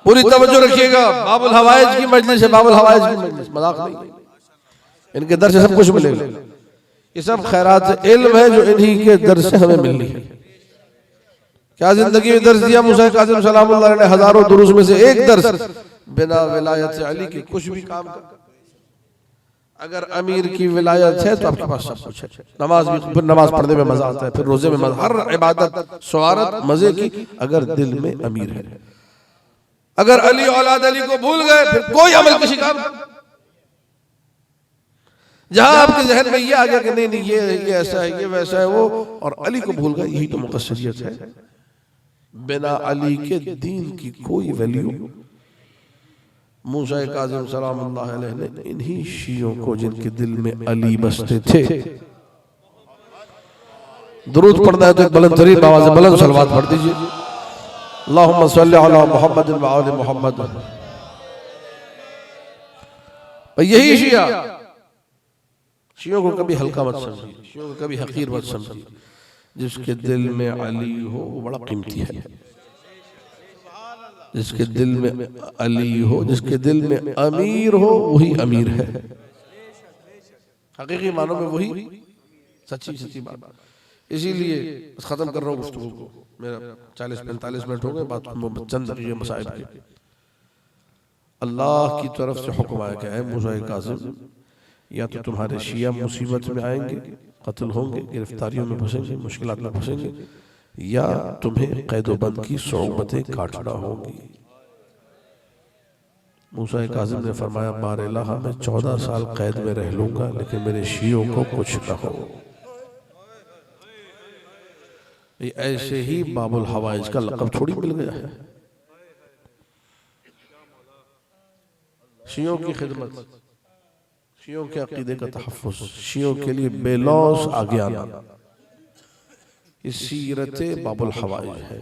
पूरी तवज्जो रखिएगा। बाबुल हवाइज की मजलिस है, बाबुल हवाइज की मजलिस, मजाक नहीं। इनके दर से सब कुछ मिलेगा। ये सब खैरात इल्म है जो इन्हीं के दर से हमें मिलनी है। क्या जिंदगी में दर्स दिया मूसा काज़िम सलामुल्लाह अलैहि ने, हजारों दुरूस में से एक दर्स, बिना विलायत अली के कुछ भी काम कर। अगर अमीर की विलायत है तो आपके पास सब कुछ है। नमाज भी, फिर नमाज पढ़ने में मजा आता है, फिर रोजे में मजा, हर इबादत स्वारत मजे की अगर दिल में अमीर है। अगर अली औलाद अली को भूल गए फिर कोई अमल किसी काम। जहां आपके जहन में ये आ गया कि नहीं नहीं ये ऐसा है, ये वैसा है, वो, और अली को भूल गए, यही तो मुक़स्सिरियत है। बिना अली के दीन की कोई वैल्यू। मूसा काज़िम सलामुल्लाह अलैहि ने इन्हीं शियों को, जिनके दिल में अली बसते थे, दुरूद पढ़ना है तो एक बुलंद तरीन आवाज़ से बुलंद सलवात पढ़ दीजिए। अल्लाहुम्मा सल्लि अला मुहम्मद व आले मुहम्मद। यही शियों को कभी हल्का मत समझिए, शियों को कभी हकीर मत समझिए। जिसके दिल में अली हो वो बड़ा कीमती है। जिसके दिल में अली हो, जिसके दिल में अमीर हो, वही अमीर है। हकीकी मानो में वही सच्ची बात। इसीलिए खत्म कर रहा हूँ गुफ्तगू को, मेरा 40-45 मिनट हो गए, बात चंद दकीक़े मसाइब के। अल्लाह की तरफ से हुक्म आया कि ऐ मूसा काज़िम, या तो तुम्हारे शिया मुसीबत में आएंगे, कत्ल होंगे, गिरफ्तारियों में फंसेंगे, मुश्किलात में फंसेंगे, या तुम्हें कैदोबंद की सोबतें काटना होंगी। मूसा काज़िम ने फरमाया, बार-ए-इलाहा मैं 14 साल कैद में रह लूंगा, लेकिन मेरे शियों को कुछ न हो। ऐसे ही बाबुल हवाइज का लक़ब थोड़ी मिल गया है। शियों की खिदमत, शियों के अकीदे का तहफ़्फ़ुज़, शियों के लिए बेलौस आगे आना, ये सीरत बाबुल हवाइज है।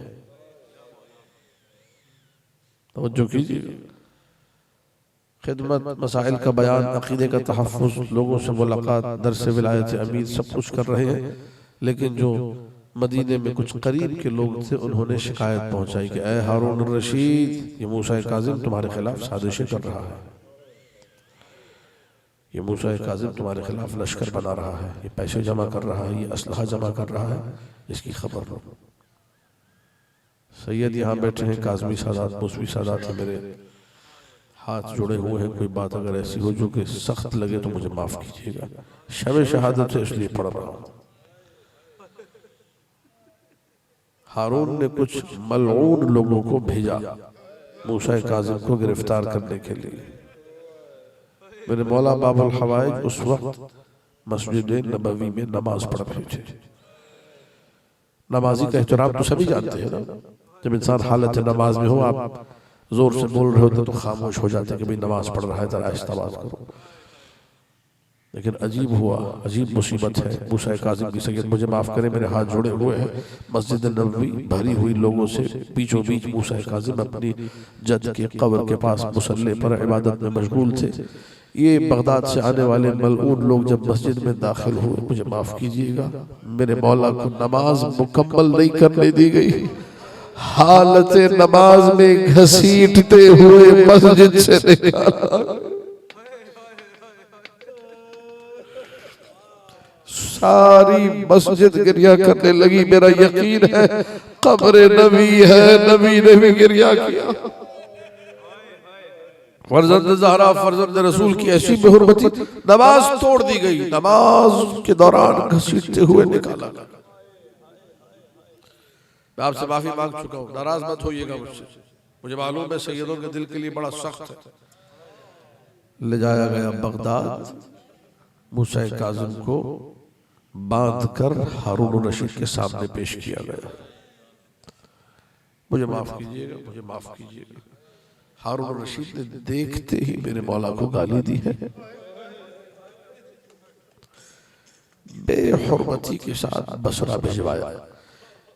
तवज्जो कीजिए। खिदमत, मसाइल का बयान, अकीदे का तहफ़्फ़ुज़, लोगों से मुलाकात, दर्स विलायत अमीर, सब कुछ कर रहे हैं। लेकिन जो मदीने में कुछ करीब के लोग थे, उन्होंने शिकायत पहुंचाई कि ऐ हारून रशीद, ये मूसा काज़िम तुम्हारे खिलाफ साजिशें कर रहा है, ये मूसा काज़िम तुम्हारे खिलाफ लश्कर बना रहा है, ये पैसे जमा कर रहा है, ये असलहा जमा कर रहा है, इसकी खबर लो। सैयद यहाँ बैठे हैं, काज़मी सादात, मूसवी सादात है, मेरे हाथ जुड़े हुए हैं। कोई बात अगर ऐसी हो जो कि सख्त लगे तो मुझे माफ कीजिएगा। शब शहादत से इसलिए पढ़ रहा हूँ। हारून ने कुछ मलऊन लोगों को भेजा मूसा काज़िम को गिरफ्तार करने के लिए। मेरे मौला बाबुल हवाइज उस वक्त मस्जिद नबवी में नमाज पढ़ रहे थे। नमाजी का एहतराम तो सभी जानते हैं ना। जब इंसान हालत नमाज में हो, आप जोर से बोल रहे होते तो खामोश हो जाते कि भाई नमाज पढ़ रहा है, जरा आहिस्ता बात करो। लेकिन अजीब हुआ, अजीब मुसीबत है। मूसा काज़िम की सैयद मुझे माफ़ करें, मेरे हाथ जुड़े हुए हैं। मस्जिद नबवी भरी हुई लोगों से, बीचों बीच मूसा काज़िम अपनी जद के कब्र के पास मुसल्ले पर इबादत में मशगूल थे। ये बगदाद से आने वाले मलऊन लोग जब मस्जिद में दाखिल हुए, मुझे माफ़ कीजिएगा, मेरे मौला को नमाज मुकम्मल नहीं करने दी गई। हालत नमाज में घसीटते हुए मस्जिद से निकाला। सारी मस्जिद गिरिया करने लगी। मेरा यकीन है कब्र नबी है, नबी ने भी गिरिया किया। फर्जंद ज़हरा, फर्जंद रसूल की ऐसी बेहुरमती, नमाज तोड़ दी गई। नमाज के दौरान घसीटते हुए निकाला। मैं आपसे माफी मांग चुका हूँ, नाराज मत होइएगा मुझसे। मुझे मालूम है सैयदों के दिल के लिए बड़ा सख्त है। ले जाया गया बगदाद, मूसा काज़िम को बांध कर हारून रशीद के सामने पेश किया गया। मुझे माफ कीजिएगा, मुझे माफ कीजिएगा। हारून रशीद ने देखते ही मेरे मौला को गाली दी है, बेहुरमती के साथ बसरा भिजवाया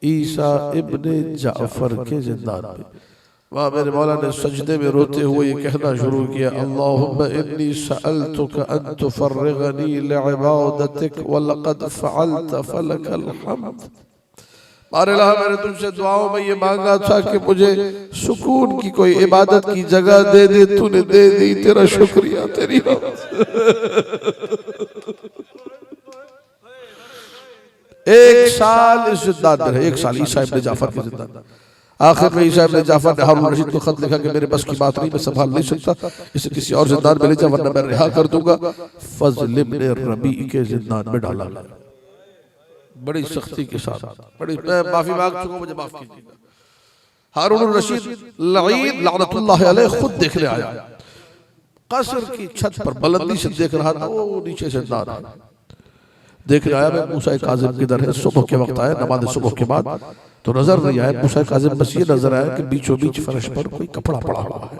ईसा इब्ने जाफर के जिंदान में। वहाँ मेरे मौला ने सजदे में रोते हुए ये कहना शुरू किया, अल्लाहुम्मा इन्नी सअल्तुका अन तुफर्रिगनी लिइबादतिक व लक़द फ़अल्त फ़लकल हम्द। बार इलाहा मैंने तुमसे दुआओं में ये मांगा था कि मुझे सुकून की कोई इबादत की जगह दे दे, तूने दे दी, तेरा शुक्रिया, तेरी एक साल इस जिद्दात में रहे, एक साल ईसा इब्न जाफर की जिद्दात। आखिर में ईसा इब्न जाफर ने हारून रशीद को खत लिखा कि मेरे बस की बात नहीं, मैं संभाल नहीं सकता, इसे किसी और जिंदान में ले जा वरना मैं रिहा कर दूंगा। फजल इब्न रबी के जिंदान में डाला गया, बड़ी सख्ती के साथ। बड़ी मैं माफी मांग चुका हूं, मुझे माफ कीजिएगा। हारून रशीद लईन लानतुल्लाह अलैह खुद देखने आया, कसर की छत पर बुलंदी से देख रहा था, वो नीचे से जिंदा है। देखने आया मैं मूसा काज़िम किधर है। सुबह के वक्त आया, नमाज सुबह के बाद, तो नजर नहीं आया मूसा काज़िम, बस ये नजर आया कि बीचों बीच फर्श पर कोई कपड़ा पड़ा हुआ है।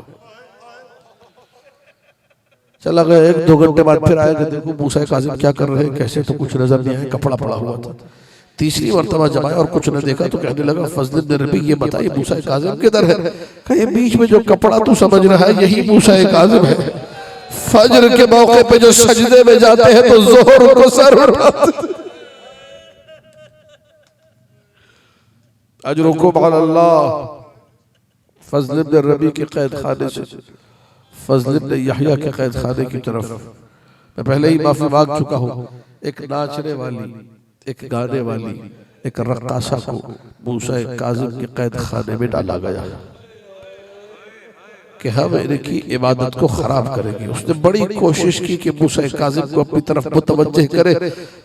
चला गया, 1-2 घंटे बाद फिर आया कि देखो मूसा काज़िम क्या कर रहे हैं, कैसे, तो कुछ नजर नहीं आया, कपड़ा पड़ा हुआ था। तीसरी मर्तबा जब आया और कुछ न देखा तो कहने लगा, फजल इब्न रबी ये बताइए मूसा काज़िम किधर है? कहे बीच में जो कपड़ा तू समझ रहा है यही मूसा काज़िम है। फजर के मौके पे जो सजदे में जाते हैं तो जोहर को सर उठाते। अजरुकुम अल्लाह। फजल इब्न रबी के कैद खाने से फजल इब्न यहया के कैद खाने की तरफ मैं पहले ही माफी मांग चुका हूँ। एक नाचने वाली, एक गाने वाली, एक रक्कासा को मूसा काज़िम के कैद खाने में डाला गया कि हम इनकी इबादत को खराब करेंगे। उसने बड़ी कोशिश की कि मूसा काज़िम को अपनी तरफ मुतवज्जह करे।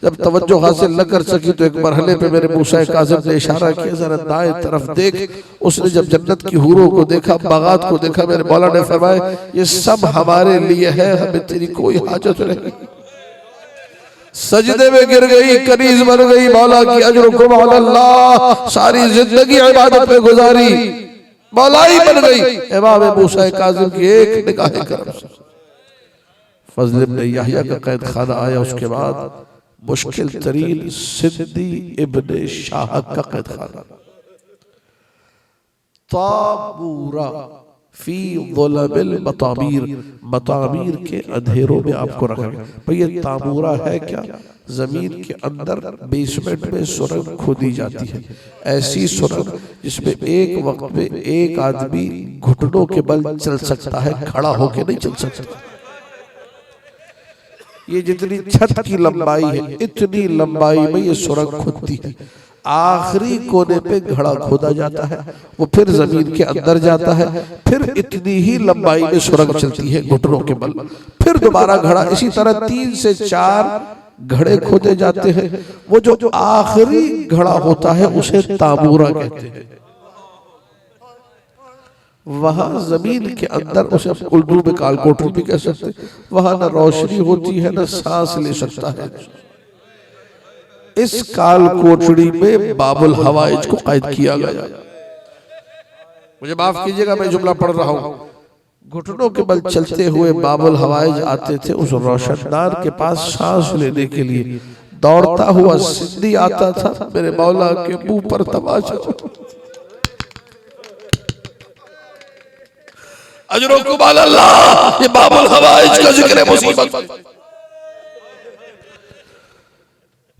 जब तवज्जो हासिल न कर सकी तो एक मरहले पे मेरे मूसा काज़िम ने इशारा किया, जरा दाएं तरफ देख। उसने जब जन्नत की हूरों को देखा, बागात को देखा, मेरे मौला ने फरमाया ये सब हमारे लिए है, हमें तेरी कोई हाजत नहीं। सजदे में गिर गई, कनीज बन गई, मौला की अजरुकुम अल्लाह। सारी जिंदगी इबादत में गुजारी, मौलाई बन गई। इमाम मूसा काज़िम की एक निगाह करम से फजल इब्न यहया का कैद खाना आया। उसके बाद मुश्किल तरीन सिद्दी इब्न शाह का कैद खाना, ताबूरा फी ज़ुलमिल मतामीर, मतामीर के अंधेरों में आपको रखा गया। भाई ये ताबूरा है क्या? जमीन के अंदर बेसमेंट में सुरंग खोदी जाती है, ऐसी सुरंग जिसमें एक वक्त में एक आदमी घुटनों के बल चल सकता है, खड़ा होके नहीं चल सकता। ये जितनी छत की लंबाई है, इतनी लंबाई में ये सुरंग खुदती है। आखिरी कोने पे घड़ा खोदा जाता है, वो फिर जमीन के अंदर जाता है, फिर इतनी ही लंबाई में सुरंग चलती है घुटनों के बल, फिर दोबारा घड़ा। इसी तरह 3 से 4 घड़े खोदे जाते हैं। वो जो आखिरी घड़ा होता है उसे ताबूरा कहते हैं। वहां जमीन के अंदर, उसे उर्दू में कालकोठरी भी कह सकते हैं, वहां न रोशनी होती है न सांस ले सकता है। इस काल कोठड़ी में बाबुल हवाइज को कैद किया गया। मुझे माफ कीजिएगा मैं जुमला पढ़ रहा हूं। घुटनों के बल चलते हुए बाबुल हवाइज आते थे उस रोशनदार के पास सांस लेने के लिए। दौड़ता हुआ सिद्दी आता था, मेरे मौला के मुंह पर तमाचा। अजरुकुम अल्लाह। ये बाबुल हवाइज का जिक्र है मुसीबत।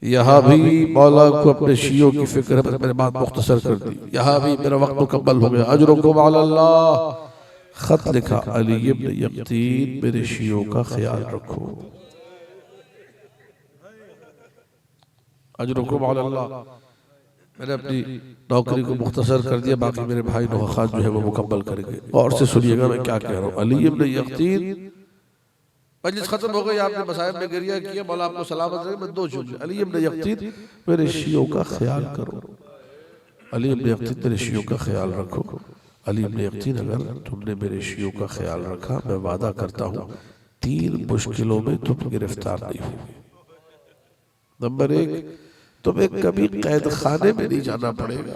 यहाँ भी मौला को अपने शियों की फिक्र है, मैंने बात मुख्तसर कर दी। यहाँ भी मेरा वक्त मुकम्मल हो गया। अजरुकुम अल्लाह। खत लिखा, अली इब्न यक़तीन मेरे शियों का ख्याल रखो। अजरुकुम अल्लाह। मैंने अपनी नौकरी को मुख्तसर कर दिया, बाकी मेरे भाई नौखान जो है वो मुकम्मल करेंगे। और से सुनिएगा मैं क्या कह रहा हूँ। अली इब्न यक़तीन, मजलिस खत्म हो गई, आपने मसाइब में गिरिया किया, मौला आपको सलामत रहे। मैं 2 चीज़ें, अली इब्न यक़तीन मेरे शियों का ख्याल करो, अली इब्न यक़तीन मेरे शियों का ख्याल रखो। अली इब्न यक़तीन अगर तुमने मेरे शियों का ख्याल रखा, मैं वादा करता हूँ 3 मुश्किलों में तुम गिरफ्तार नहीं होगे। नंबर 1, तुम्हें कभी कैद खाने में नहीं जाना पड़ेगा।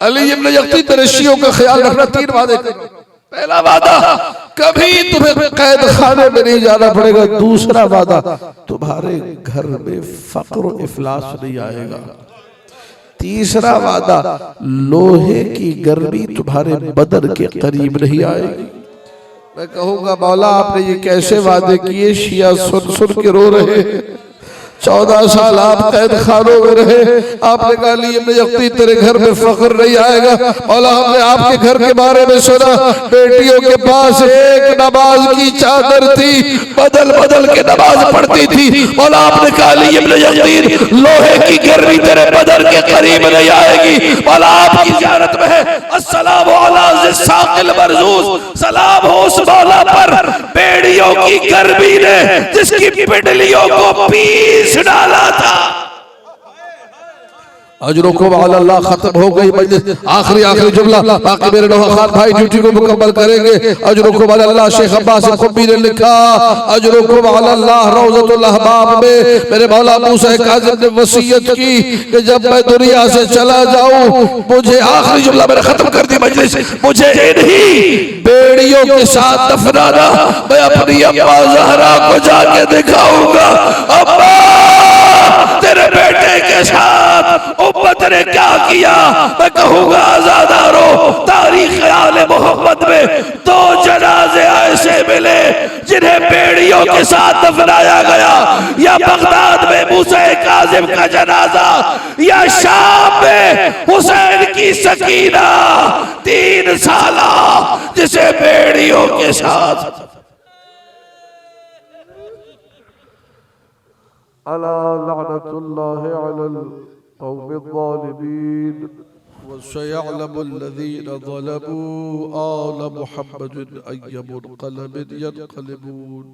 अली इब्न यक़तीन मेरे शियों का ख्याल रखना, 3 वादे करो। पहला वादा, कभी तुम्हें कैद खाने में नहीं जाना पड़ेगा। दूसरा वादा, तुम्हारे घर में फक्र और इफलास नहीं आएगा। तीसरा वादा, लोहे की गर्मी तुम्हारे बदन के करीब नहीं आएगी। मैं कहूंगा मौला आपने ये कैसे वादे किए? शिया सुन सुन के रो रहे हैं। 14 साल आप कैद खानों में रहे। आपने कहा अली इब्न यक़्ज़ीन तेरे घर में फख्र नहीं आएगा। मौला हमने आपके घर के बारे में सुना, बेटियों के पास एक नमाज की चादर थी, बदल बदल के नमाज पढ़ती थी। मौला आपने कहा अली इब्न यक़्ज़ीन लोहे की गर्मी तेरे बदन के करीब नहीं आएगी। मौला आपकी ज़ियारत में है अस्सलामु अला ज़िस्साक़िल मरज़ूज़, सलाम हो उस मौला पर बेड़ियों की गर्मी ने जिसकी पिंडलियों को पीस डाला था। अजरुकुम अल्लाह। खत्म हो गई मजलिस। आखिरी जुमला बाकी मेरे नौहा खान भाई ड्यूटी को मुकम्मल करेंगे। अजरुकुम अल्लाह। शेख अब्बास कुब्बी ने लिखा अजरुकुम अल्लाह रौज़तुल अहबाब में मेरे मौला मूसा काज़िम ने वसीयत की कि जब मैं दुनिया से चला जाऊं मुझे, आखिरी जुमला मैंने खत्म कर दी मजलिस, मुझे इन्हीं बेड़ियों के साथ दफनाना। मैं अपनी अम्मा ज़हरा को जाके दिखाऊंगा, अम्मा तेरे बेटे के साथ उम्मत ने क्या किया। मैं कहूंगा आज़ादारो, तारीख़ आले मोहम्मद में 2 जनाजे ऐसे मिले जिन्हें बेड़ियों के साथ दफनाया गया, या बगदाद में मूसा काज़िम का जनाजा, या शाम में हुसैन की सकीना 3 साला जिसे बेड़ियों के साथ अला लअनतुल्लाहि अलल क़ौमिज़्ज़ालिमीन व सयअलमुल्लज़ीना ज़लमू आल मुहम्मदिन अय्युल क़लबिन यन्क़लिबून।